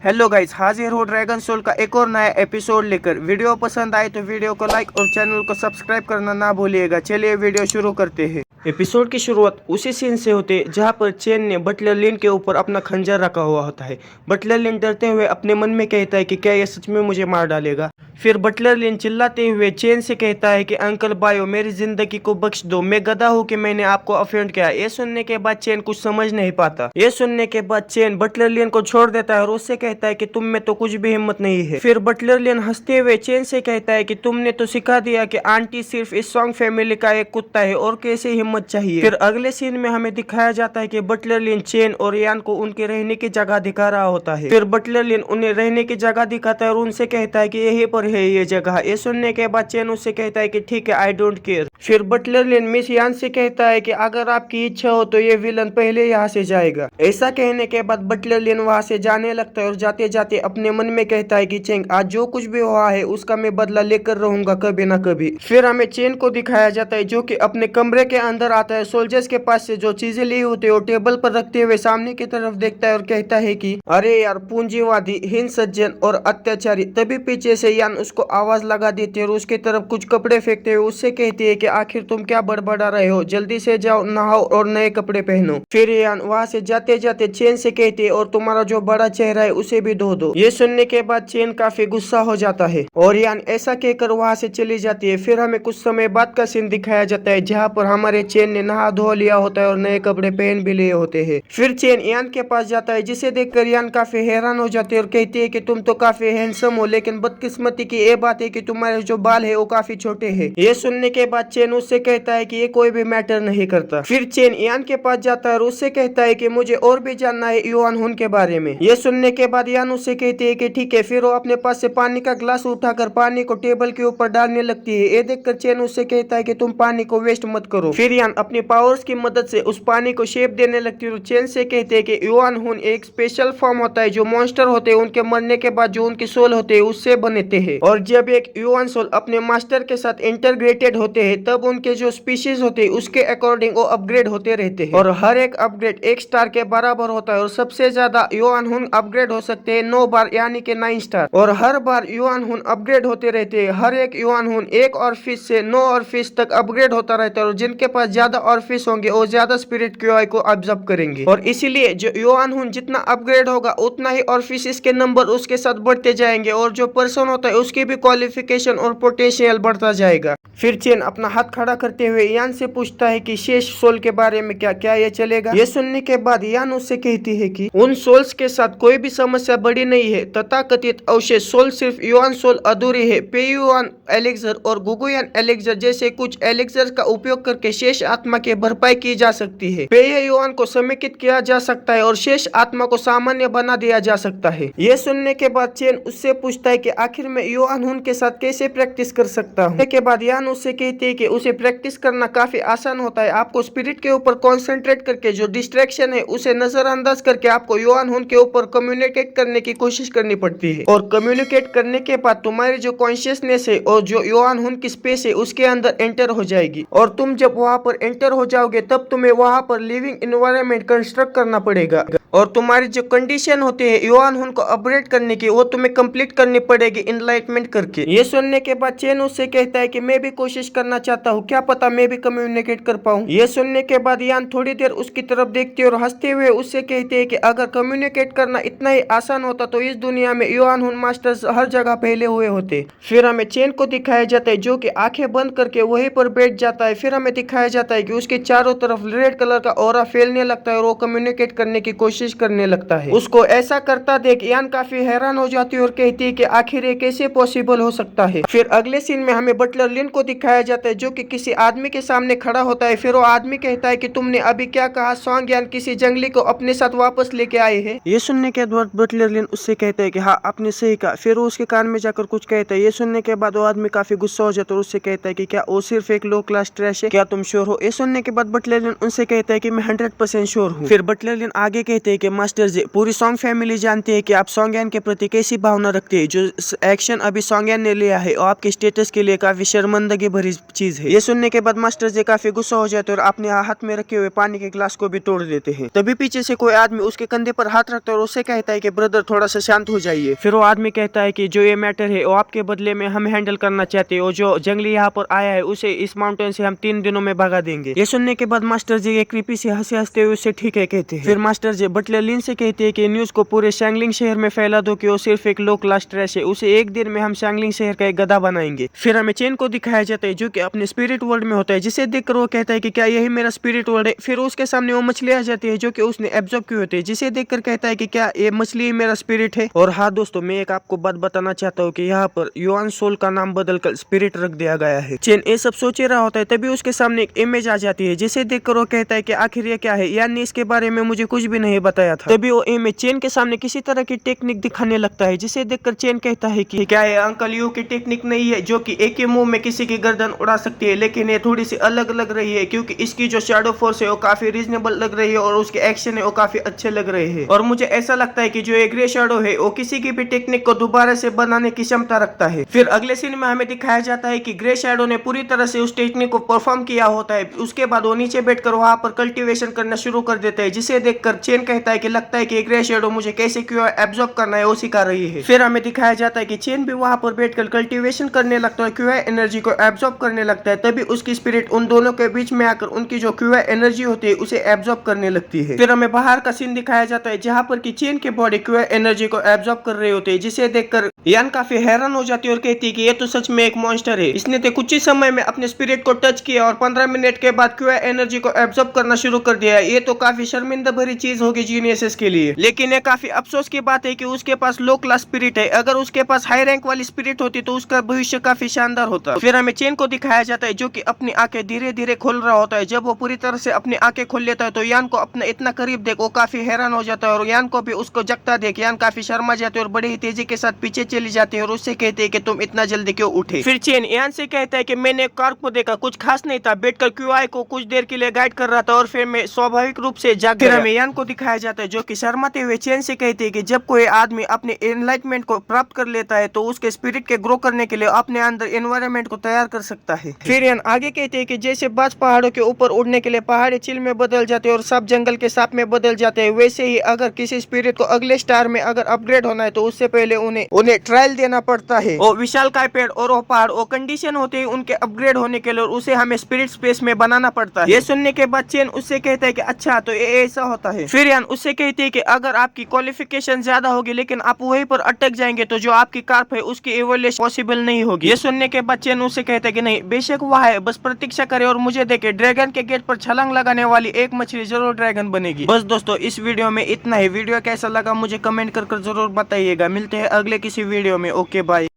Hello guys, हाजिर हो dragon soul का एक और नया एपिसोड लेकर। वीडियो पसंद आए तो वीडियो को लाइक और चैनल को सब्सक्राइब करना ना भूलिएगा। चलिए वीडियो शुरू करते हैं। एपिसोड की शुरुआत उसी सीन से होती है जहां पर चेन ने बटलर लिन के ऊपर अपना खंजर रखा हुआ होता है। बटलर लिन डरते हुए अपने मन में कहता है कि क्या यह सच में मुझे मार डालेगा। फिर बटलर लिन चिल्लाते हुए चेन से कहता है कि अंकल बायो, मेरी जिंदगी को बख्श दो, मैं गधा हूँ कि मैंने आपको ऑफेंड किया। ये सुनने के बाद चेन कुछ समझ नहीं पाता। ये सुनने के बाद चेन बटलर लिन को छोड़ देता है और उससे कहता है कि तुम में तो कुछ भी हिम्मत नहीं है। फिर बटलर लिन हंसते हुए चेन से कहता है कि तुमने तो सिखा दिया कि आंटी सिर्फ इस सॉन्ग फैमिली का एक कुत्ता है और कैसे हिम्मत चाहिए। फिर अगले सीन में हमें दिखाया जाता है कि बटलर लिन चेन और यान को उनके रहने की जगह दिखा रहा होता है। फिर बटलर लिन उन्हें रहने की जगह दिखाता है और उनसे कहता है कि यहीं पर है ये जगह। ये सुनने के बाद चेन उससे कहता है कि ठीक है, आई डोंट केयर। फिर बटलर लिन मिस यान से कहता है कि अगर आपकी इच्छा हो तो ये विलन पहले यहाँ से जाएगा। ऐसा कहने के बाद बटलर लिन वहाँ से जाने लगता है और जाते जाते अपने मन में कहता है कि चेंग, आज जो कुछ भी हुआ है उसका मैं बदला लेकर रहूंगा कभी ना कभी। फिर हमें चेन को दिखाया जाता है जो कि अपने कमरे के अंदर आता है। सोल्जर्स के पास से जो चीजें ली होती है वो टेबल पर रखते हुए सामने की तरफ देखता है और कहता है कि अरे यार, पूंजीवादी, हिंद सज्जन और अत्याचारी। तभी पीछे से यान उसको आवाज लगा देती है और उसकी तरफ कुछ कपड़े फेंकते हुए उससे कहती है कि आखिर तुम क्या बड़बड़ा रहे हो, जल्दी से जाओ, नहाओ और नए कपड़े पहनो। फिर यान वहाँ से जाते जाते चेन से कहती है और तुम्हारा जो बड़ा चेहरा है उसे भी धो दो। ये सुनने के बाद चेन काफी गुस्सा हो जाता है और यान ऐसा कहकर वहाँ से चली जाती है। फिर हमें कुछ समय बाद का सीन दिखाया जाता है जहाँ पर हमारे चेन ने नहा धो लिया होता है और नए कपड़े पहन भी लिए होते हैं। फिर चेन यान के पास जाता है जिसे देखकर यान काफी हैरान हो जाती है और कहती है कि तुम तो काफी हैंडसम हो, लेकिन बदकिस्मती की ये बात है कि तुम्हारे जो बाल है वो काफी छोटे हैं। ये सुनने के बाद चेन उससे कहता है कि ये कोई भी मैटर नहीं करता। फिर चेन यान के पास जाता है और उससे कहता है कि मुझे और भी जानना है युआन हुन के बारे में। ये सुनने के बाद यान उससे कहती है कि ठीक है। फिर वो अपने पास से पानी का ग्लास उठाकर पानी को टेबल के ऊपर डालने लगती है। ये देखकर चेन उससे कहता है कि तुम पानी को वेस्ट मत करो। फिर यान अपनी पावर्स की मदद से उस पानी को शेप देने लगती है और चेन से कहते हैं कि युआन हुन एक स्पेशल फॉर्म होता है जो मॉन्स्टर होते हैं उनके मरने के बाद जो उनकी सोल होते हैं उससे बनते हैं, और जब एक युआन सोल अपने मास्टर के साथ इंटरग्रेटेड होते हैं तब उनके जो स्पीशीज होते हैं उसके अकॉर्डिंग वो अपग्रेड होते रहते हैं और हर एक अपग्रेड एक स्टार के बराबर होता है और सबसे ज्यादा युआन हुन अपग्रेड हो सकते हैं 9 बार यानी कि 9 स्टार, और हर बार युआन हुन अपग्रेड होते रहते हैं। हर एक युआन हुन एक और फिश से 9 और फिश तक अपग्रेड होता रहता है और जिनके पास ज्यादा और फिश होंगे वो ज्यादा स्पिरिट क्यूआई को ऑब्जर्व करेंगे, और इसीलिए जो युआन हुन जितना अपग्रेड होगा उतना ही और फिशेस के नंबर उसके साथ बढ़ते जाएंगे और जो पर्सन होता है उसकी भी क्वालिफिकेशन और पोटेंशियल बढ़ता जाएगा। फिर चेन अपना हाथ खड़ा करते हुए यान से पूछता है कि शेष सोल के बारे में क्या ये चलेगा। ये सुनने के बाद यान उससे कहती है कि उन सोल्स के साथ कोई भी समस्या बड़ी नहीं है। तथाकथित अवशेष सोल सिर्फ युआन सोल अधूरी है। पेयुआन एलेक्सर और गुगुयान एलेक्सर जैसे कुछ एलेक्सर का उपयोग करके शेष आत्मा की भरपाई की जा सकती है। पेय युआन को समेकित किया जा सकता है और शेष आत्मा को सामान्य बना दिया जा सकता है। ये सुनने के बाद चेन उससे पूछता है कि आखिर मैं युआन हुन के साथ कैसे प्रैक्टिस कर सकता हूँ। के बाद यान उससे कहती है कि उसे प्रैक्टिस करना काफी आसान होता है। आपको स्पिरिट के ऊपर कॉन्सेंट्रेट करके जो डिस्ट्रैक्शन है उसे नजरअंदाज करके आपको युआन हुन के ऊपर कम्युनिकेट करने की कोशिश करनी पड़ती है, और कम्युनिकेट करने के बाद तुम्हारी जो कॉन्शियसनेस है और जो युआन हुन की स्पेस है उसके अंदर एंटर हो जाएगी, और तुम जब वहां पर एंटर हो जाओगे तब तुम्हें वहां पर लिविंग एनवायरनमेंट कंस्ट्रक्ट करना पड़ेगा, और तुम्हारी जो कंडीशन होती है युआन हुन को अपग्रेड करने की वो तुम्हें कंप्लीट करनी पड़ेगी इनलाइटमेंट करके। ये सुनने के बाद चेन उससे कहता है कि मैं भी कोशिश करना चाहता हूँ, क्या पता मैं भी कम्युनिकेट कर पाऊँ। ये सुनने के बाद यान थोड़ी देर उसकी तरफ देखती है और हंसते हुए उससे कहते हैं कि अगर कम्युनिकेट करना इतना ही आसान होता तो इस दुनिया में युआन हुन मास्टर्स हर जगह फैले हुए होते। फिर हमें चेन को दिखाया जाता है जो कि आंखें बंद करके वहीं पर बैठ जाता है। फिर हमें दिखाया जाता है कि उसके चारों तरफ रेड कलर का ऑरा फैलने लगता है और वो कम्युनिकेट करने की कोशिश करने लगता है। उसको ऐसा करता देख यान काफी हैरान हो जाती है और कहती है कि आखिर ये कैसे पॉसिबल हो सकता है। फिर अगले सीन में हमें बटलर लिन को दिखाया जाता है जो कि किसी आदमी के सामने खड़ा होता है। फिर वो आदमी कहता है कि तुमने अभी क्या कहा, सॉन्ग यान किसी जंगली को अपने साथ वापस लेके आए हैं। ये सुनने के बाद बटलर लिन उससे कहता है कि हाँ, आपने सही कहा। फिर वो उसके कान में जाकर कुछ कहता है। ये सुनने के बाद वो आदमी काफी गुस्सा हो जाता है और उससे कहता है कि क्या वो सिर्फ एक लो क्लास ट्रैश है, क्या तुम श्योर हो। ये सुनने के बाद बटलर लिन उनसे कहता है कि मैं 100% श्योर हूँ। फिर बटलर लिन आगे कहते हैं कि मास्टर जी, पूरी सॉन्ग फैमिली जानती है कि आप सॉन्ग यान के प्रति कैसी भावना रखते हैं। जो एक्शन डिसीजन अभी सोंगयान ने लिया है और आपके स्टेटस के लिए काफी शर्मिंदगी भरी चीज है। ये सुनने के बाद मास्टर जी काफी गुस्सा हो जाते हैं और अपने हाथ में रखे हुए पानी के गिलास को भी तोड़ देते हैं। तभी पीछे से कोई आदमी उसके कंधे पर हाथ रखता है और उससे कहता है कि ब्रदर थोड़ा सा शांत हो जाइए। फिर वो आदमी कहता है कि जो ये मैटर है वो आपके बदले में हम हैंडल करना चाहते हैं और जो जंगली यहाँ पर आया है उसे इस माउंटेन से हम 3 दिनों में भगा देंगे। ये सुनने के बाद मास्टर जी एक क्रीपी से हंसते हंसते हुए उसे ठीक है कहते हैं। फिर मास्टर जी बटलर लिन से कहते हैं कि न्यूज को पूरे शैंगलिंग शहर में फैला दो कि वो सिर्फ एक लो क्लास ट्रैश है, उसे एक दिन में हम शैंगलिंग शहर का एक गधा बनाएंगे। फिर हमें चेन को दिखाया जाता है जो कि अपने स्पिरिट वर्ल्ड में होता है, जिसे देखकर वो कहता है कि क्या यही मेरा स्पिरिट वर्ल्ड है। फिर उसके सामने वो मछली आ जाती है जो कि उसने एब्जॉर्ब की होती है, जिसे देखकर कहता है कि क्या ये मछली मेरा स्पिरिट है। और हाँ दोस्तों, मैं एक आपको बात बताना चाहता हूँ कि यहाँ पर युआन सोल का नाम बदलकर स्पिरिट रख दिया गया है। चेन ये सब सोच रहा होता है तभी उसके सामने एक इमेज आ जाती है, जिसे देखकर वो कहता है कि आखिर ये क्या है, यानी इसके बारे में मुझे कुछ भी नहीं बताया था। तभी वो इमेज चेन के सामने किसी तरह की टेक्निक दिखाने लगता है, जिसे देखकर चेन कहता है कि क्या ये अंकल यू की टेक्निक नहीं है जो कि एक ही मुंह में किसी की गर्दन उड़ा सकती है, लेकिन ये थोड़ी सी अलग लग रही है क्योंकि इसकी जो शैडो फोर्स है वो काफी रीजनेबल लग रही है और उसके एक्शन है वो काफी अच्छे लग रहे हैं। और मुझे ऐसा लगता है कि जो ये ग्रे शैडो है वो किसी की भी टेक्निक को दोबारा से बनाने की क्षमता रखता है। फिर अगले सीन में हमें दिखाया जाता है कि ग्रे शैडो ने पूरी तरह से उस टेक्निक को परफॉर्म किया होता है। उसके बाद वो नीचे बैठकर वहां पर कल्टीवेशन करना शुरू कर देता है, जिसे देखकर चेन कहता है कि लगता है कि ग्रे शैडो मुझे कैसे क्यों एब्जॉर्ब करना है वो सिखा रही है। फिर हमें दिखाया जाता है कि चेन भी वहां पर बैठकर कल्टीवेशन करने लगता है, क्यूआई एनर्जी को एब्जॉर्ब करने लगता है। तभी उसकी स्पिरिट उन दोनों के बीच में आकर उनकी जो क्यूआई एनर्जी होती है उसे एब्जॉर्ब करने लगती है। फिर हमें बाहर का सीन दिखाया जाता है जहां पर कि चेन की बॉडी क्यूआई एनर्जी को एब्जॉर्ब कर रही होती है, जिसे देखकर यान काफी हैरान हो जाती है और कहती है कि ये तो सच में एक मॉन्स्टर है। इसने तो कुछ ही समय में अपने स्पिरिट को टच किया और 15 मिनट के बाद क्यूआई एनर्जी को एब्जॉर्ब करना शुरू कर दिया है। ये तो काफी शर्मिंदा भरी चीज होगी जीनियसेस के लिए, लेकिन ये काफी अफसोस की बात है कि उसके पास लो क्लास स्पिरिट है। अगर उसके पास हाई रैंक वाली स्पिरिट होती तो उसका भविष्य काफी शानदार होता। फिर हमें चेन को दिखाया जाता है जो कि अपनी आंखें धीरे धीरे खोल रहा होता है। जब वो पूरी तरह से अपनी आंखें खोल लेता है तो यान को अपना इतना करीब देख वो काफी हैरान हो जाता है और यान को भी उसको जगता देख यान काफी शर्मा जाते है और बड़ी ही तेजी के साथ पीछे चली जाती है और उससे कहते हैं कि तुम इतना जल्दी क्यों उठे। फिर चेन यान से कहता है कि मैंने कार को देखा, कुछ खास नहीं था, बैठकर क्यूआई को कुछ देर के लिए गाइड कर रहा था और फिर मैं स्वाभाविक रूप से जाग गया। फिर हमें यान को दिखाया जाता है जो कि शर्माते हुए चेन से कहते हैं कि जब कोई आदमी अपने एनलाइटमेंट को प्राप्त कर लेता है तो उसके स्पिरिट के ग्रो करने के लिए अपने अंदर एनवायरनमेंट को तैयार कर सकता है। फिर यान आगे कहते हैं कि जैसे बाज पहाड़ों के ऊपर उड़ने के लिए पहाड़ी चिल में बदल जाते हैं और सांप जंगल के सांप में बदल जाते हैं, वैसे ही अगर किसी स्पिरिट को अगले स्टार में अगर अपग्रेड होना है तो उससे पहले उन्हें ट्रायल देना पड़ता है। वो विशालकाय पेड़ और वो पहाड़ वो कंडीशन होते हैं उनके अपग्रेड होने के लिए और उसे हमें स्पिरिट स्पेस में बनाना पड़ता है। ये सुनने के बाद चेन उससे कहता है कि अच्छा तो ये ऐसा होता है। फिर यान उससे कहती है कि अगर आपकी क्वालिफिकेशन ज्यादा होगी लेकिन आप वहीं पर अटक जाएंगे तो जो आपकी कार्प है उसकी इवोल्यूशन पॉसिबल नहीं होगी। ये सुनने के बाद चेन उससे कहता है कि नहीं, बेशक वह है, बस प्रतीक्षा करे और मुझे देखे, ड्रैगन के गेट पर छलांग लगाने वाली एक मछली जरूर ड्रैगन बनेगी। बस दोस्तों इस वीडियो में इतना ही। वीडियो कैसा लगा मुझे कमेंट कर जरूर बताइएगा। मिलते हैं अगले किसी वीडियो में। Okay bye.